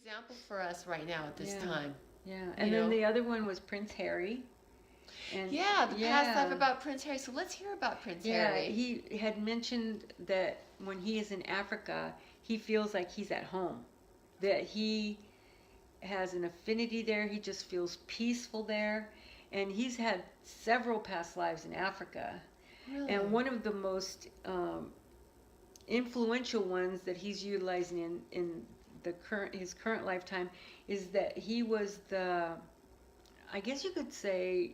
example for us right now at this time. Yeah, and then the other one was Prince Harry. And the past life about Prince Harry. So let's hear about Prince Harry. Yeah, he had mentioned that when he is in Africa, he feels like he's at home. That he has an affinity there. He just feels peaceful there. And he's had several past lives in Africa. Really? And one of the most influential ones that he's utilizing in his current lifetime is that he was I guess you could say,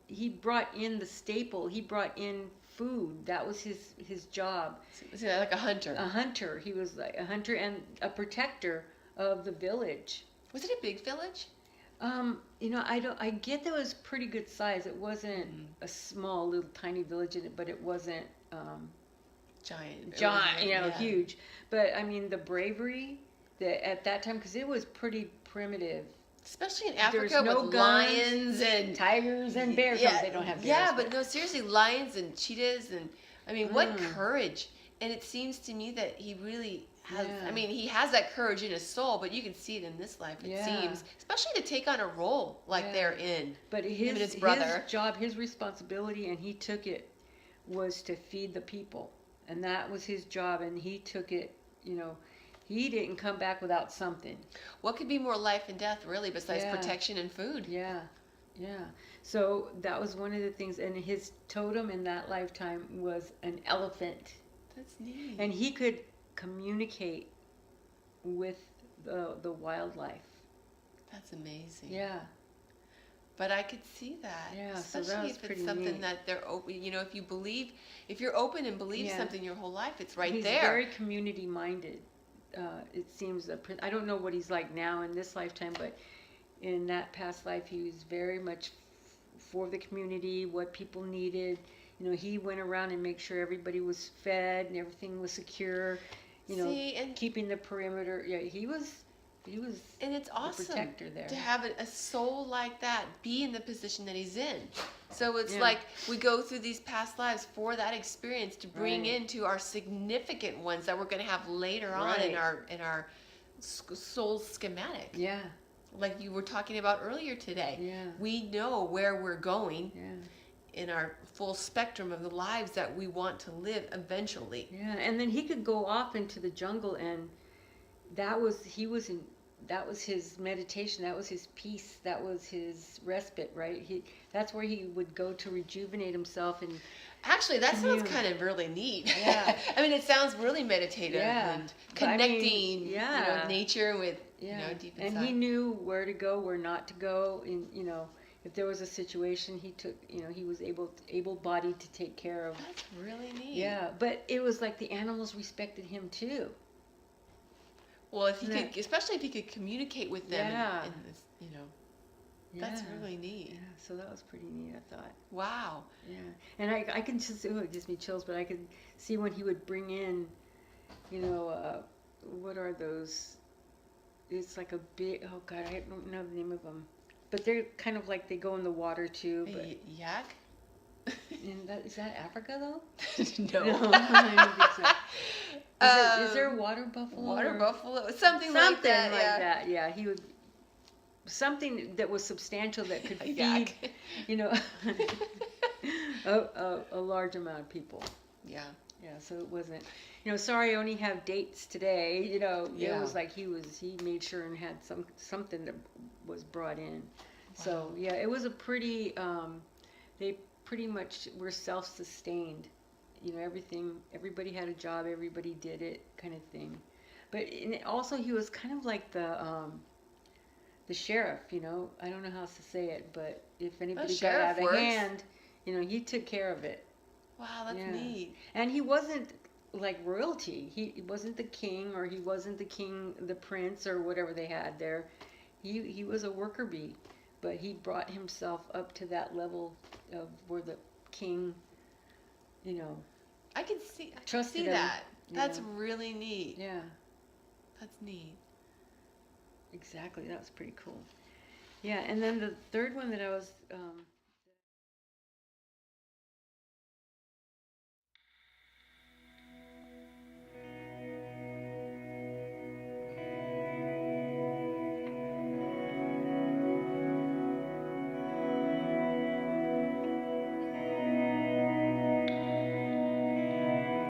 he brought in the staple. He brought in food. That was his job. Was he like a hunter? A hunter. He was like a hunter and a protector of the village. Was it a big village? I get that it was pretty good size. It wasn't a small little tiny village in it, but it wasn't giant, huge. But I mean, the bravery that at that time, because it was pretty primitive. Especially in Africa, There's no with guns, lions and tigers and bears. Yeah, they don't have bears. Yeah, but no, seriously, lions and cheetahs, and I mean, what courage! And it seems to me that he really has. I mean, he has that courage in his soul, but you can see it in this life. It seems, especially to take on a role like they're in. But him and his brother. His job, his responsibility, and he took it, was to feed the people, and that was his job, and he took it. He didn't come back without something. What could be more life and death, really, besides protection and food? Yeah. So that was one of the things, and his totem in that lifetime was an elephant. That's neat. And he could communicate with the wildlife. That's amazing. Yeah. But I could see that. Yeah, especially so that was if it's pretty something neat. that they're open. If you're open and believe something your whole life, it's right He's there. He's very community minded. It seems I don't know what he's like now in this lifetime, but in that past life, he was very much for the community, what people needed. He went around and made sure everybody was fed and everything was secure. And keeping the perimeter. Yeah, he was. And it's awesome the protector there. To have a soul like that be in the position that he's in. So it's like we go through these past lives for that experience to bring into our significant ones that we're going to have later on in our soul schematic. Yeah. Like you were talking about earlier today. Yeah. We know where we're going in our full spectrum of the lives that we want to live eventually. Yeah, and then he could go off into the jungle, and that was his meditation, that was his peace, that was his respite, right? That's where he would go to rejuvenate himself. And actually, that sounds kind of really neat. Yeah. I mean, it sounds really meditative and connecting nature with deep inside. And he knew where to go, where not to go, and if there was a situation, he took, he was able-bodied to take care of. That's really neat. Yeah, but it was like the animals respected him too. Well, if he could, especially if he could communicate with them, and this, that's really neat. Yeah, so that was pretty neat, I thought. Wow. Yeah, and I can just, it gives me chills, but I could see when he would bring in, what are those? It's like a big, oh God, I don't know the name of them. But they're kind of like they go in the water too. But yak? Is that Africa though? No. I don't think so. Is there a water buffalo? Water buffalo, something like that. Yeah, he would something that was substantial that could feed, a large amount of people. Yeah. Yeah, so it wasn't, sorry I only have dates today, it was like he made sure and had something that was brought in. Wow. So, yeah, it was a pretty, they pretty much were self-sustained. Everybody had a job, everybody did it kind of thing. But also he was kind of like the sheriff, I don't know how else to say it, but if anybody got out of hand, he took care of it. Wow, that's neat. And he wasn't like royalty. He wasn't the king, or he wasn't the prince, or whatever they had there. He was a worker bee, but he brought himself up to that level of where the king, I can see trusted that. Him, that's really neat. Yeah. That's neat. Exactly. That was pretty cool. Yeah, and then the third one that I was